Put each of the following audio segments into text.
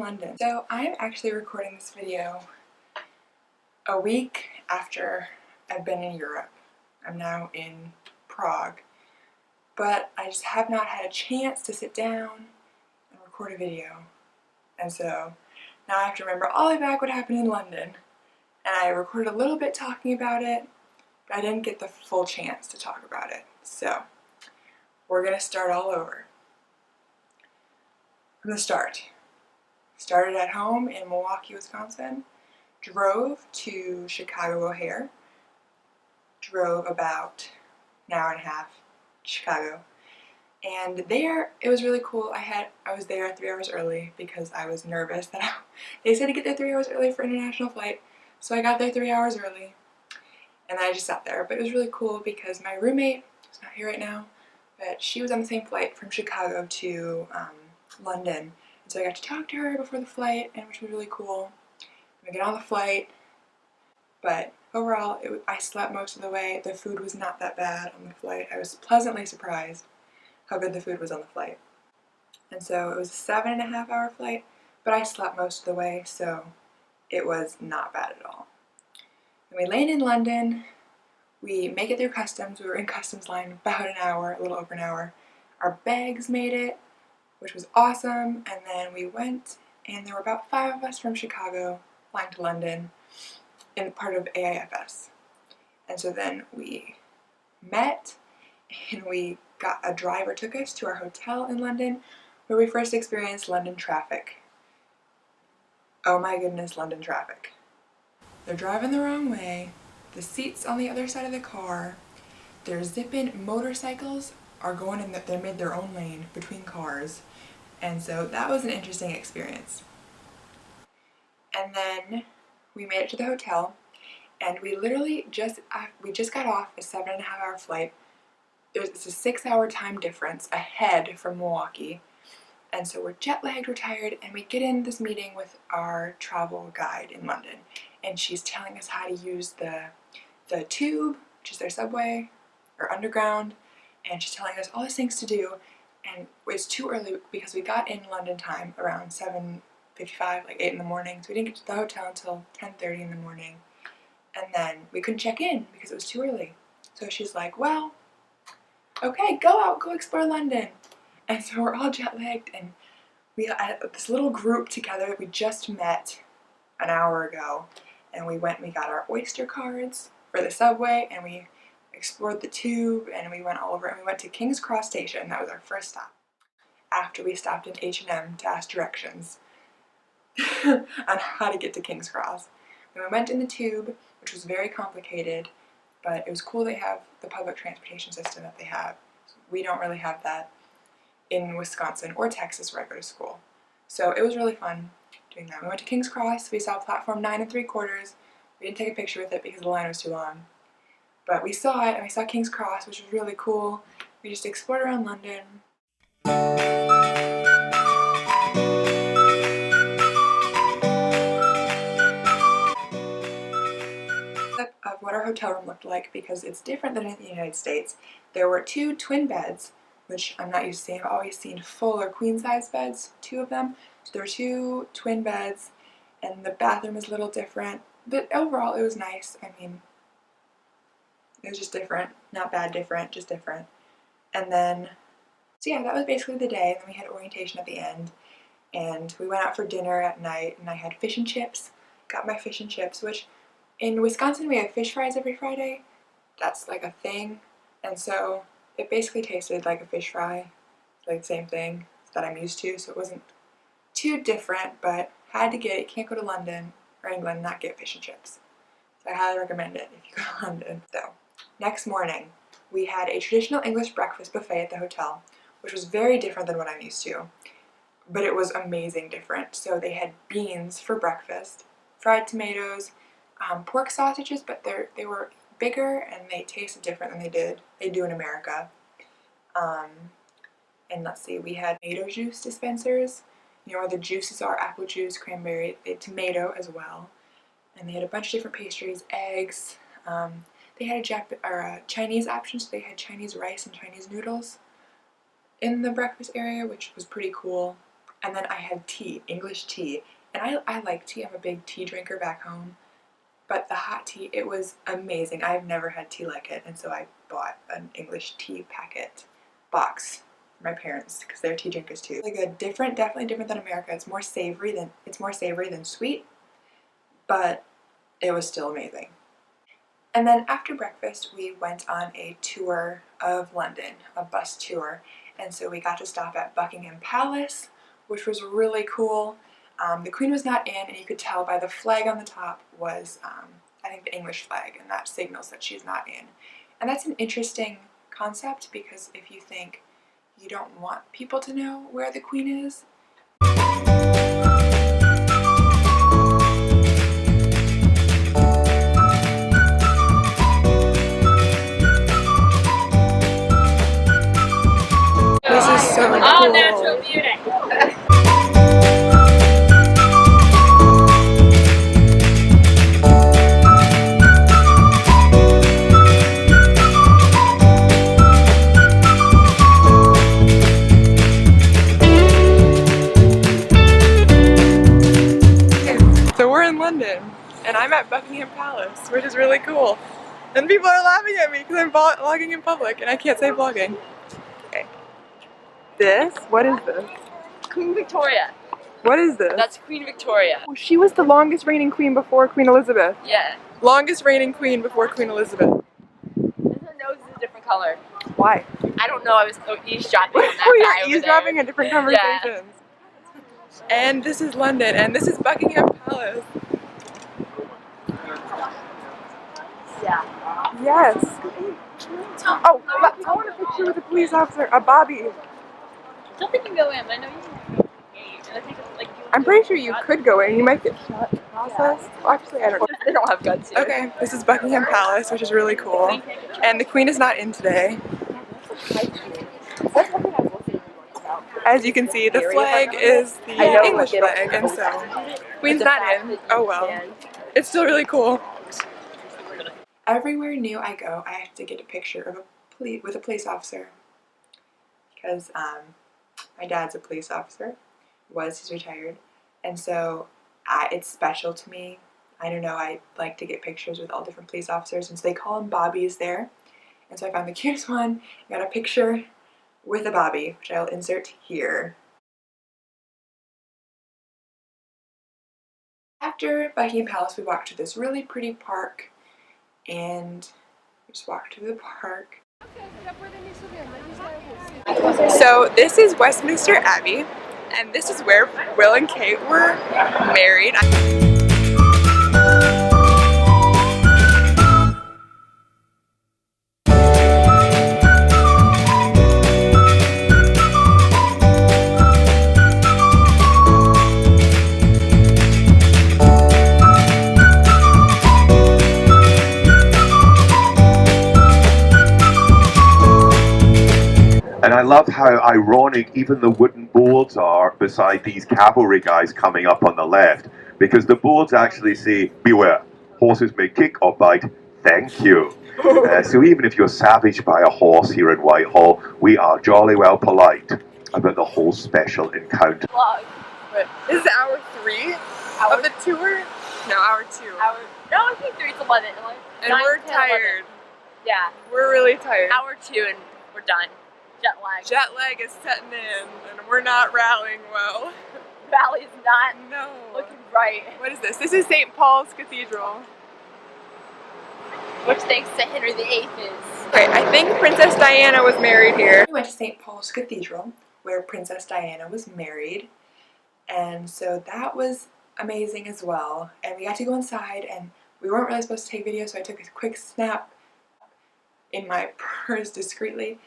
London. So I'm actually recording this video a week after I've been in Europe. I'm now in Prague, but I just have not had a chance to sit down and record a video. And so now I have to remember all the way back what happened in London. And I recorded a little bit talking about it, but I didn't get the full chance to talk about it. So we're gonna start all over. From the start. Started at home in Milwaukee, Wisconsin, drove to Chicago O'Hare, drove about an hour and a half to Chicago, and there it was really cool. I was there 3 hours early because I was nervous that they said to get there 3 hours early for an international flight, so I got there 3 hours early, and I just sat there. But it was really cool because my roommate, who's not here right now, but she was on the same flight from Chicago to London. And so I got to talk to her before the flight, and which was really cool. I get on the flight, but overall, I slept most of the way. The food was not that bad on the flight. I was pleasantly surprised how good the food was on the flight. And so it was a 7.5-hour flight, but I slept most of the way, so it was not bad at all. When we land in London, we make it through customs. We were in customs line about an hour, a little over an hour. Our bags made it, which was awesome, and then we went, and there were about 5 of us from Chicago flying to London in part of AIFS. And so then we met, and a driver took us to our hotel in London, where we first experienced London traffic. Oh my goodness, London traffic. They're driving the wrong way, the seats on the other side of the car, they're zipping, motorcycles are going in they made their own lane between cars, and so that was an interesting experience. And then we made it to the hotel, and we literally just got off a 7.5-hour flight. It's a 6-hour time difference ahead from Milwaukee, and so we're jet lagged, we're tired, and we get in this meeting with our travel guide in London, and she's telling us how to use the tube, which is their subway or underground, and she's telling us all these things to do, and it's too early because we got in London time around 7:55, like 8 in the morning, so we didn't get to the hotel until 10:30 in the morning, and then we couldn't check in because it was too early. So she's like, well, okay, go out, go explore London. And so we're all jet lagged, and we had this little group together that we just met an hour ago, and we got our Oyster cards for the subway, and we explored the tube, and we went all over, and we went to King's Cross Station. That was our first stop, after we stopped in H&M to ask directions on how to get to King's Cross. And we went in the tube, which was very complicated, but it was cool they have the public transportation system that they have. We don't really have that in Wisconsin or Texas where I go to school. So it was really fun doing that. We went to King's Cross, we saw platform 9 3/4. We didn't take a picture with it because the line was too long. But we saw it, and we saw King's Cross, which was really cool. We just explored around London. Of what our hotel room looked like, because it's different than in the United States. There were 2 twin beds, which I'm not used to seeing. I've always seen full or queen size beds, 2 of them. So there were 2 twin beds, and the bathroom is a little different, but overall it was nice. I mean, it was just different. Not bad different, just different. And then, so yeah, that was basically the day. And then we had orientation at the end, and we went out for dinner at night, and I had fish and chips. Got my fish and chips, which in Wisconsin we have fish fries every Friday. That's like a thing. And so it basically tasted like a fish fry, like the same thing that I'm used to, so it wasn't too different, but had to get it. Can't go to London or England and not get fish and chips. So I highly recommend it if you go to London. So next morning, we had a traditional English breakfast buffet at the hotel, which was very different than what I'm used to, but it was amazing different. So they had beans for breakfast, fried tomatoes, pork sausages, but they were bigger and they tasted different than they do in America. And let's see, we had tomato juice dispensers, you know, where the juices are apple juice, cranberry, they had tomato as well. And they had a bunch of different pastries, eggs. They had a Chinese option, so they had Chinese rice and Chinese noodles in the breakfast area, which was pretty cool. And then I had tea, English tea. And I like tea. I'm a big tea drinker back home. But the hot tea, it was amazing. I've never had tea like it. And so I bought an English tea packet box for my parents because they're tea drinkers too. Really good. Different, definitely different than America. It's more savory than sweet, but it was still amazing. And then after breakfast, we went on a tour of London, a bus tour. And so we got to stop at Buckingham Palace, which was really cool. The Queen was not in, and you could tell by the flag on the top was, I think, the English flag, and that signals that she's not in. And that's an interesting concept because if you think you don't want people to know where the Queen is, this is so cool. All natural beauty. So we're in London, and I'm at Buckingham Palace, which is really cool. And people are laughing at me because I'm vlogging in public, and I can't say vlogging. Okay. What is this? Queen Victoria. What is this? That's Queen Victoria. Oh, she was the longest reigning queen before Queen Elizabeth. Yeah. Longest reigning queen before Queen Elizabeth. And her nose is a different color. Why? I don't know. I was eavesdropping on that Oh, guy you're over eavesdropping there. on different conversations. Yeah. And this is London, and this is Buckingham Palace. Yeah. Yes. Oh, I want a picture with a police officer, a Bobby. I don't think you can go in, but I know you can go in. And I think it's like I'm pretty sure you could go in. You might get shot in the process. Yeah. Well, actually, I don't know. They don't have guns here. Okay, this is Buckingham Palace, which is really cool. And the Queen is not in today. As you can see, the flag is the English flag, and so Queen's not in. Oh well. It's still really cool. Everywhere new I go, I have to get a picture of with a police officer. Because my dad's a police officer. He's retired. And so it's special to me. I don't know, I like to get pictures with all different police officers, and so they call them Bobbies there. And so I found the cutest one, got a picture with a Bobby, which I'll insert here. After Buckingham Palace, we walked to this really pretty park, and we just walked through the park. So this is Westminster Abbey, and this is where Will and Kate were married. And I love how ironic even the wooden boards are beside these cavalry guys coming up on the left, because the boards actually say, beware, horses may kick or bite, thank you. So even if you're savaged by a horse here in Whitehall, we are jolly well polite about the whole special encounter. This is hour 3 of the tour? No, hour 2. No, I think 3 to 11. And we're tired. 11. Yeah. We're really tired. Hour 2 and we're done. Jet lag. Jet lag is setting in, and we're not rallying well. Valley's not looking bright. What is this? This is St. Paul's Cathedral. Which thanks to Henry VIII is. Okay, I think Princess Diana was married here. We went to St. Paul's Cathedral, where Princess Diana was married. And so that was amazing as well. And we got to go inside, and we weren't really supposed to take video, so I took a quick snap in my purse discreetly.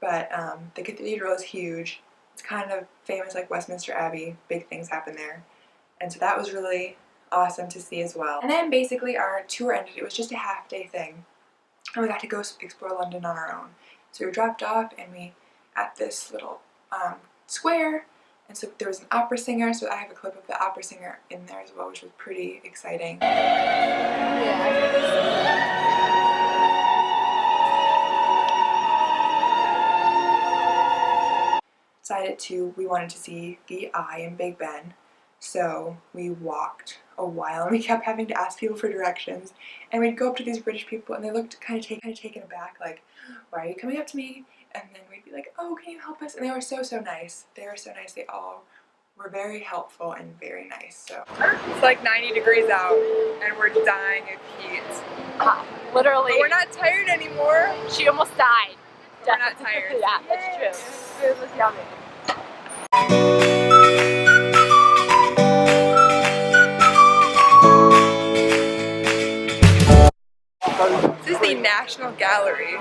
But the cathedral is huge. It's kind of famous like Westminster Abbey. Big things happen there. And so that was really awesome to see as well. And then basically our tour ended. It was just a half-day thing. And we got to go explore London on our own. So we were dropped off, and we at this little square. And so there was an opera singer. So I have a clip of the opera singer in there as well, which was pretty exciting. Decided we wanted to see the Eye in Big Ben. So we walked a while and we kept having to ask people for directions. And we'd go up to these British people and they looked kind of taken aback, like, why are you coming up to me? And then we'd be like, oh, can you help us? And they were so nice. They were so nice. They all were very helpful and very nice. So it's like 90 degrees out and we're dying of heat. Literally. But we're not tired anymore. She almost died. We're not tired. Yeah, that's true. It was yummy. This is the National Gallery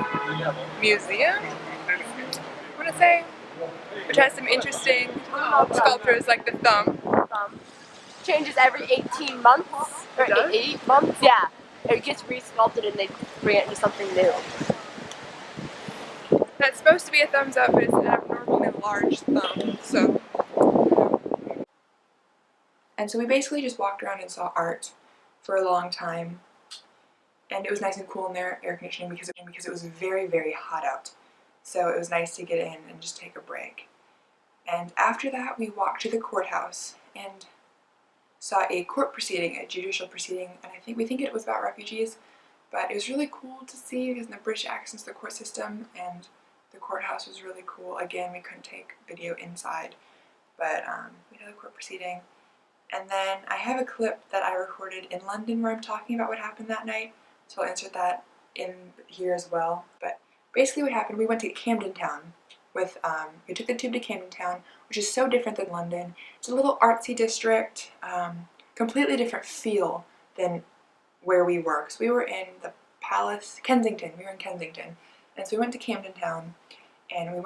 Museum, I want to say, which has some interesting sculptures like the thumb. Changes every 18 months, or It does? 8 months, yeah. It gets re-sculpted and they bring it into something new. That's supposed to be a thumbs up, but it's an abnormally large thumb, so. And so we basically just walked around and saw art for a long time. And it was nice and cool in there, air conditioning, because it was very hot out. So it was nice to get in and just take a break. And after that, we walked to the courthouse and saw a court proceeding, a judicial proceeding, and we think it was about refugees. But it was really cool to see because in the British access to the court system, and the courthouse was really cool. Again, we couldn't take video inside, but we had a court proceeding. And then I have a clip that I recorded in London where I'm talking about what happened that night. So I'll insert that in here as well. But basically what happened, we went to Camden Town with, we took the tube to Camden Town, which is so different than London. It's a little artsy district, completely different feel than where we were. So we were in the Palace, Kensington, we were in Kensington. And so we went to Camden Town and we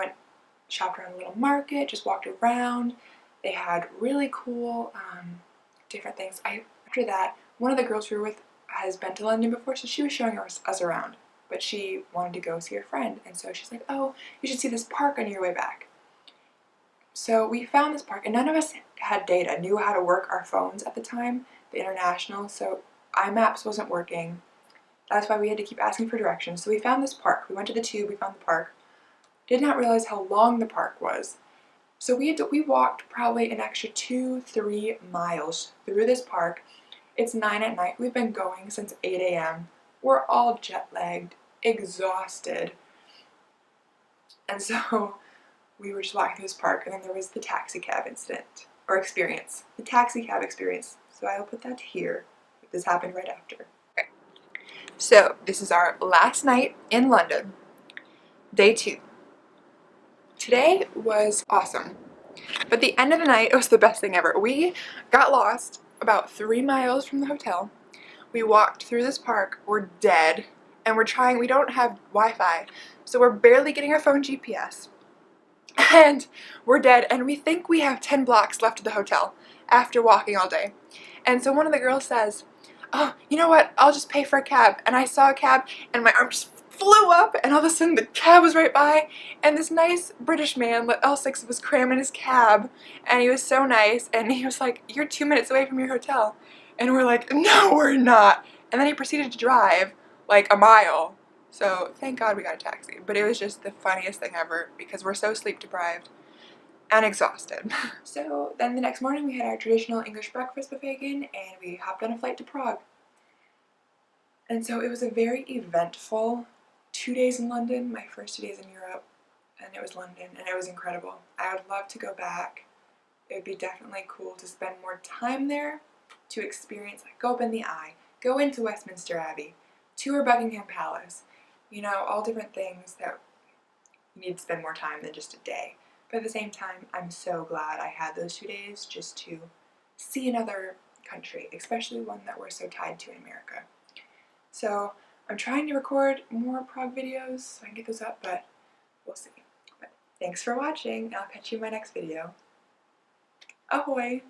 shopped around a little market, just walked around. They had really cool different things. After that, one of the girls we were with has been to London before, so she was showing us around, but she wanted to go see her friend, and so she's like, oh, you should see this park on your way back. So we found this park, and none of us had data, knew how to work our phones at the time, the international, so iMaps wasn't working. That's why we had to keep asking for directions. So we found this park. We went to the tube, we found the park. Did not realize how long the park was. So we walked probably an extra 2-3 miles through this park. It's 9 at night. We've been going since 8 a.m. We're all jet lagged, exhausted. And so we were just walking through this park, and then there was the taxi cab incident, or experience. The taxi cab experience. So I'll put that here. This happened right after. Okay. So this is our last night in London. Day 2. Today was awesome. But the end of the night, it was the best thing ever. We got lost about 3 miles from the hotel. We walked through this park, we're dead, and we don't have Wi-Fi, so we're barely getting our phone GPS. And we're dead, and we think we have 10 blocks left to the hotel after walking all day. And so one of the girls says, oh, you know what, I'll just pay for a cab. And I saw a cab, and my arm just flew up, and all of a sudden the cab was right by, and this nice British man let all 6 of us cram in his cab, and he was so nice, and he was like, you're 2 minutes away from your hotel. And we're like, no, we're not. And then he proceeded to drive like a mile. So thank God we got a taxi. But it was just the funniest thing ever because we're so sleep deprived and exhausted. So then the next morning we had our traditional English breakfast with bacon, and we hopped on a flight to Prague. And so it was a very eventful 2 days in London, my first 2 days in Europe, and it was London, and it was incredible. I would love to go back. It would be definitely cool to spend more time there, to experience, like, go up in the Eye, go into Westminster Abbey, tour Buckingham Palace, you know, all different things that you need to spend more time than just a day. But at the same time, I'm so glad I had those 2 days just to see another country, especially one that we're so tied to in America. So I'm trying to record more Prague videos so I can get those up, but we'll see. But thanks for watching, and I'll catch you in my next video. Ahoy!